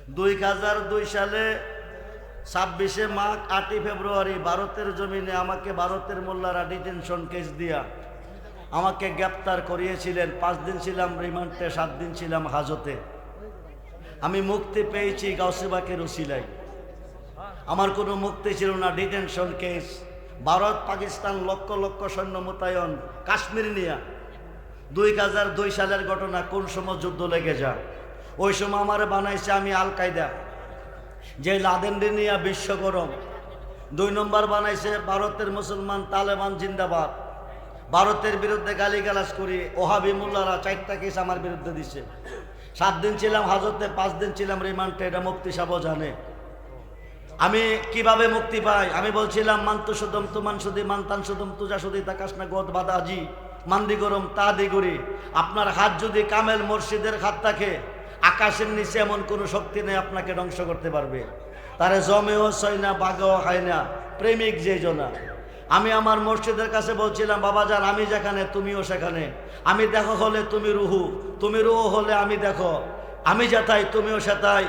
2002 সালে 26শে মাঘ 8ই ফেব্রুয়ারি ভারতের জমিনে আমাকে ভারতের মোল্লারা ডিটেনশন কেস দিয়া আমাকে গ্রেপ্তার করিয়েছিলেন। 5 দিন ছিলাম রিমান্ডে, 7 দিন ছিলাম হাজতে। আমি মুক্তি পেয়েছি গাউসে পাকের উসিলায়। আমার কোনো মুক্তি ছিল না, ডিটেনশন কেস। ভারত পাকিস্তান লক্ষ লক্ষ সৈন্য মোতায়েন কাশ্মীর নিয়ে। 2002 সালের ঘটনা, কোন সময় যুদ্ধ লেগে যা। ওই সময় আমার বানাইছে আমি আল কায়দা, যে লাদেনরে নিয়ে বিশ্ব গরম। 2 নম্বর বানাইছে ভারতের মুসলমান তালেবান জিন্দাবাদ। ভারতের বিরুদ্ধে গালিগালাজ করি ওহাবি মোল্লারা 4টা কেস আমার বিরুদ্ধে দিছে। 7 দিন ছিলাম হাজতে, 5 দিন ছিলাম রিমান্ডে। এটা মুক্তি সাহেব জানে। আমি কিভাবে মুক্তি পাই? আমি বলছিলাম মান্তু সুদম তুমান সুদি মান্তান সুদম তুজা সুদি তাকাস না গোদ বাদাজি মান্দি গরম তা দিগুরি। আপনার হাত যদি কামেল মুর্শিদের হাত থাকে, আকাশের নিচে এমন কোনো শক্তি নেই আপনাকে ধ্বংস করতে পারবে। তারে জমেও সয় না, বাঘেও খায় না, প্রেমিক যে জনা। আমি আমার মসজিদের কাছে বলছিলাম, বাবা যান আমি যেখানে তুমিও সেখানে। আমি দেখো হলে তুমি রুহু, তুমি রুহু হলে আমি দেখো। আমি যেথাই তুমিও সেথাই।